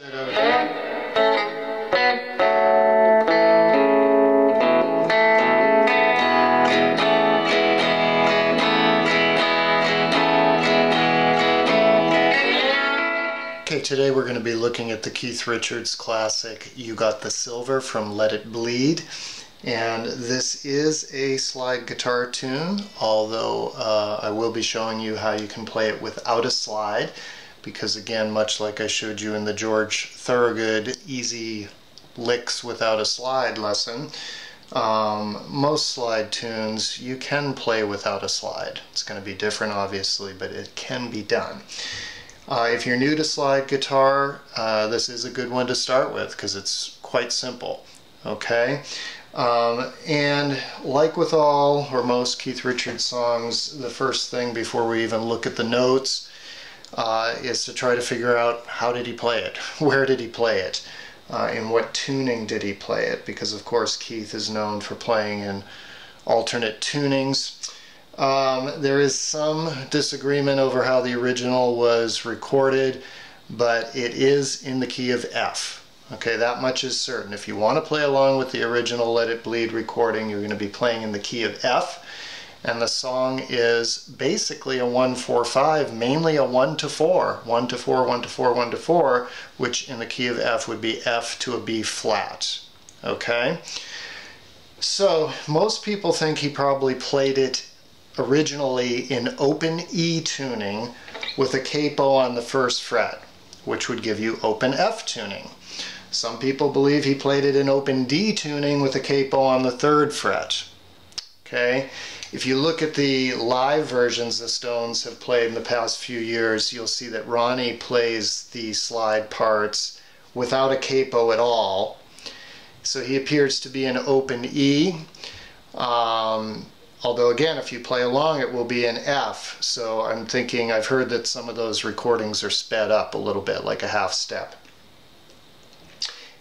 Okay, today we're going to be looking at the Keith Richards classic You Got the Silver from Let It Bleed. And this is a slide guitar tune, although I will be showing you how you can play it without a slide, because again, much like I showed you in the George Thorogood Easy Licks Without a Slide lesson, most slide tunes you can play without a slide. It's going to be different obviously, but it can be done. If you're new to slide guitar, this is a good one to start with because it's quite simple. Okay? And like with all or most Keith Richards songs, the first thing before we even look at the notes is to try to figure out how did he play it, where did he play it, in what tuning did he play it, because of course Keith is known for playing in alternate tunings. There is some disagreement over how the original was recorded, but it is in the key of F. Okay, that much is certain. If you want to play along with the original Let It Bleed recording, you're going to be playing in the key of F, and the song is basically a 1-4-5, mainly a 1-4, 1-4, 1-4, 1-4, which in the key of F would be F to a B flat. Okay? So, most people think he probably played it originally in open E tuning with a capo on the first fret, which would give you open F tuning. Some people believe he played it in open D tuning with a capo on the third fret. Okay, if you look at the live versions the Stones have played in the past few years, you'll see that Ronnie plays the slide parts without a capo at all. So he appears to be in open E. Although again, if you play along, it will be in F. So I'm thinking, I've heard that some of those recordings are sped up a little bit, like a half step.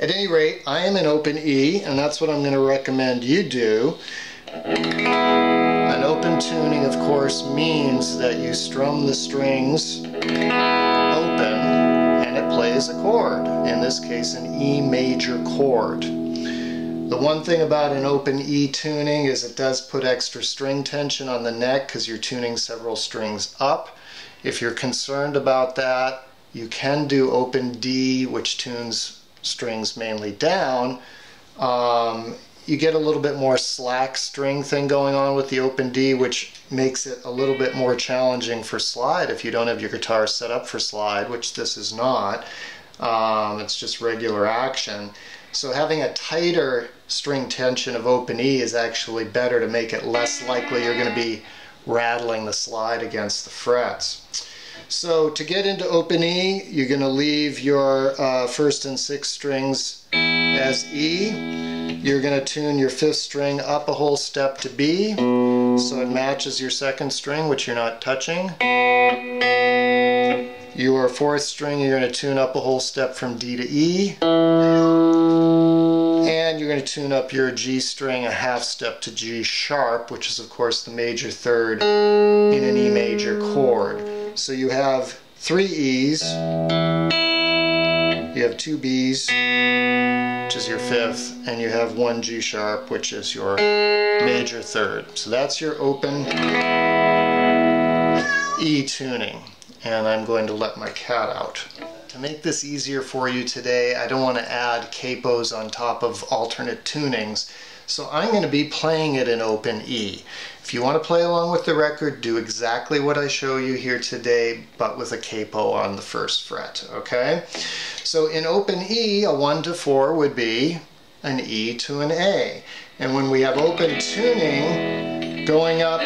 At any rate, I am in open E, and that's what I'm going to recommend you do. An open tuning, of course, means that you strum the strings open, and it plays a chord. In this case, an E major chord. The one thing about an open E tuning is it does put extra string tension on the neck because you're tuning several strings up. If you're concerned about that, you can do open D, which tunes strings mainly down. You get a little bit more slack string thing going on with the open D, which makes it a little bit more challenging for slide if you don't have your guitar set up for slide, which this is not. It's just regular action. So having a tighter string tension of open E is actually better to make it less likely you're going to be rattling the slide against the frets. So to get into open E, you're going to leave your first and sixth strings as E. You're going to tune your fifth string up a whole step to B, so it matches your second string, which you're not touching. Your fourth string, you're going to tune up a whole step from D to E. And you're going to tune up your G string a half step to G sharp, which is of course the major third in an E major chord. So you have 3 E's, you have 2 B's, which is your fifth, and you have 1 G sharp, which is your major third. So that's your open E tuning. And I'm going to let my cat out. To make this easier for you today, I don't want to add capos on top of alternate tunings, so I'm going to be playing it in open E. If you want to play along with the record, do exactly what I show you here today, but with a capo on the first fret, okay? So in open E, a 1-4 would be an E to an A. And when we have open tuning, going up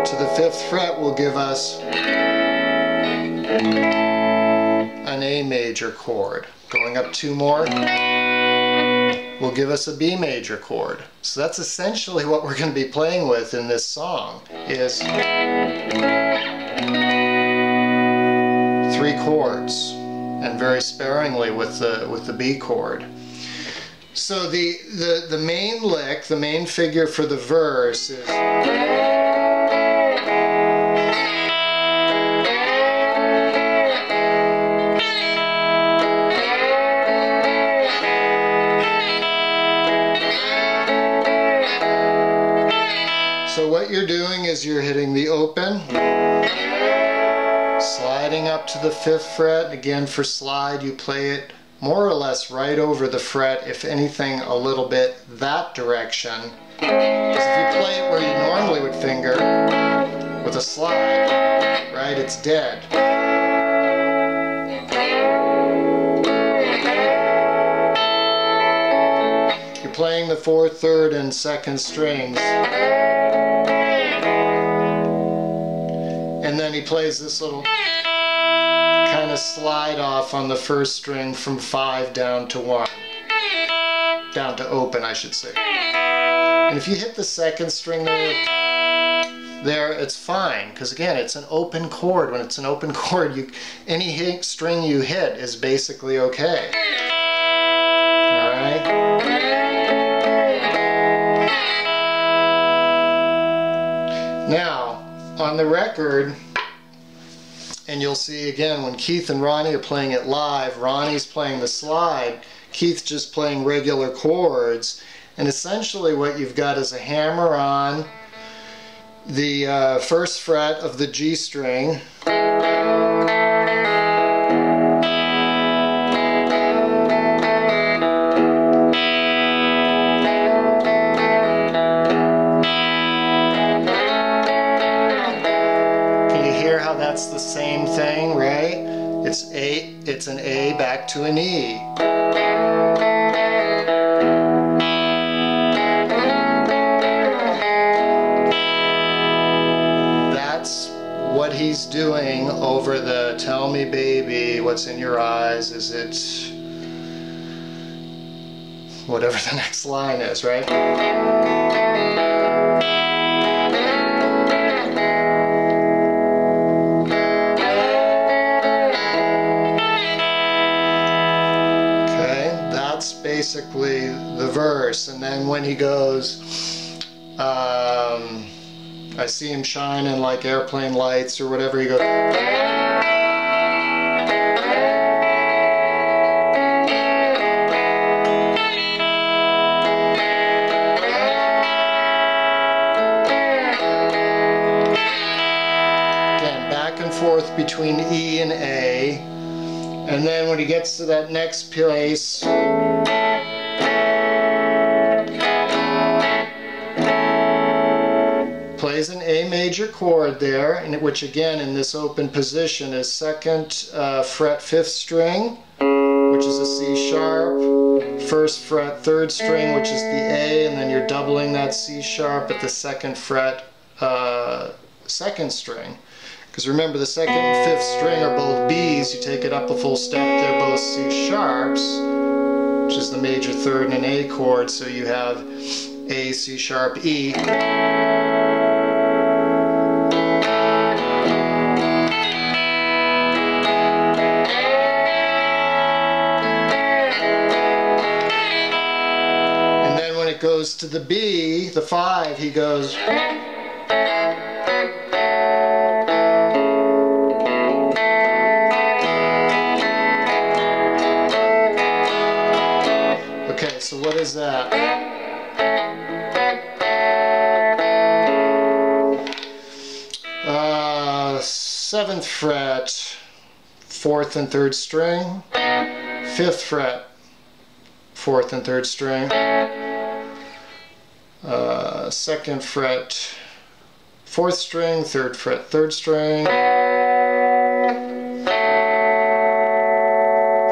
to the fifth fret will give us an A major chord. Going up 2 more will give us a B major chord. So that's essentially what we're going to be playing with in this song, is 3 chords, and very sparingly with the B chord. So the main lick, the main figure for the verse is is you're hitting the open, sliding up to the 5th fret. Again, for slide, you play it more or less right over the fret, if anything a little bit that direction. Because if you play it where you normally would finger with a slide, right, it's dead. You're playing the 4th, 3rd, and 2nd strings. And then he plays this little kind of slide off on the 1st string from 5 down to 1. Down to open, I should say. And if you hit the 2nd string there, it's fine, because again, it's an open chord. When it's an open chord, any string you hit is basically okay. Alright? Now, on the record, and you'll see again when Keith and Ronnie are playing it live, Ronnie's playing the slide, Keith's just playing regular chords, and essentially what you've got is a hammer on the 1st fret of the G string, that's the same thing, right? It's an A back to an E. That's what he's doing over the "Tell me baby, what's in your eyes, is it..." whatever the next line is, right? Basically the verse, and then when he goes, I see him shining like airplane lights or whatever, he goes, again, back and forth between E and A, and then when he gets to that next place, plays an A major chord there, and which again in this open position is 2nd fret 5th string, which is a C sharp, 1st fret 3rd string, which is the A, and then you're doubling that C sharp at the 2nd fret 2nd string. Because remember, the 2nd and 5th string are both B's. You take it up a full step, they're both C sharps, which is the major 3rd and an A chord, so you have A, C sharp, E. Goes to the B, the 5, he goes, okay, so what is that? 7th fret, 4th and 3rd string, 5th fret, 4th and 3rd string, 2nd fret 4th string, 3rd fret 3rd string,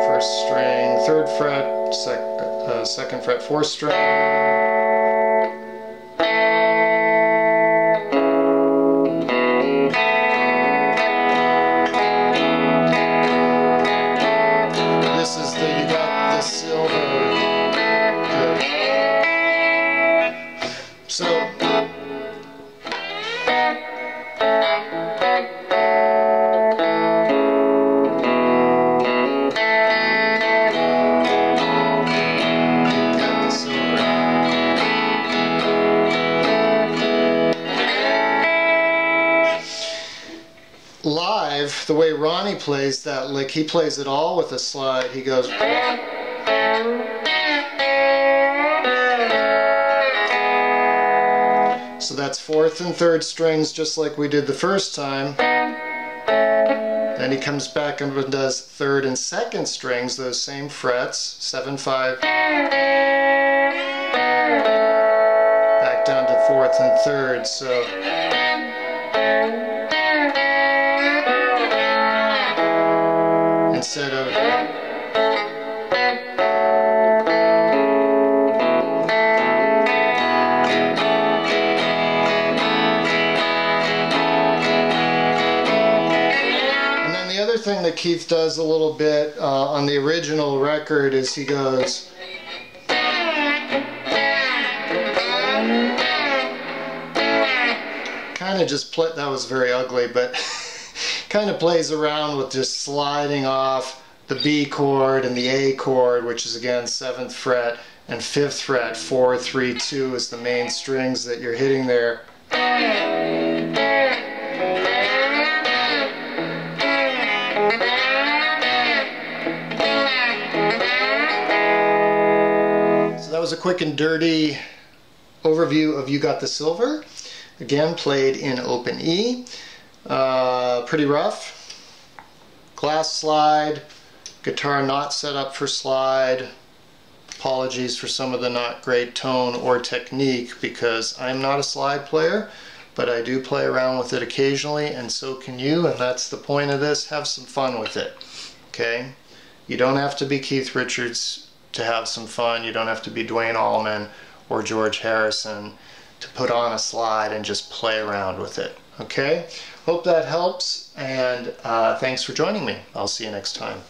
1st string 3rd fret, 2nd fret 4th string. Live, the way Ronnie plays that lick, he plays it all with a slide. He goes, so that's 4th and 3rd strings just like we did the first time. Then he comes back and does 3rd and 2nd strings, those same frets, 7, 5, back down to 4th and 3rd. So instead of thing that Keith does a little bit on the original record is he goes kind of just play, that was very ugly, but kind of plays around with just sliding off the B chord and the A chord, which is again 7th fret and 5th fret. 4, 3, 2 is the main strings that you're hitting there. That was a quick and dirty overview of You Got the Silver. Again, played in open E. Pretty rough. Glass slide. Guitar not set up for slide. Apologies for some of the not great tone or technique because I'm not a slide player, but I do play around with it occasionally, and so can you, and that's the point of this. Have some fun with it. Okay? You don't have to be Keith Richards to have some fun. You don't have to be Dwayne Allman or George Harrison to put on a slide and just play around with it. Okay? Hope that helps, and thanks for joining me. I'll see you next time.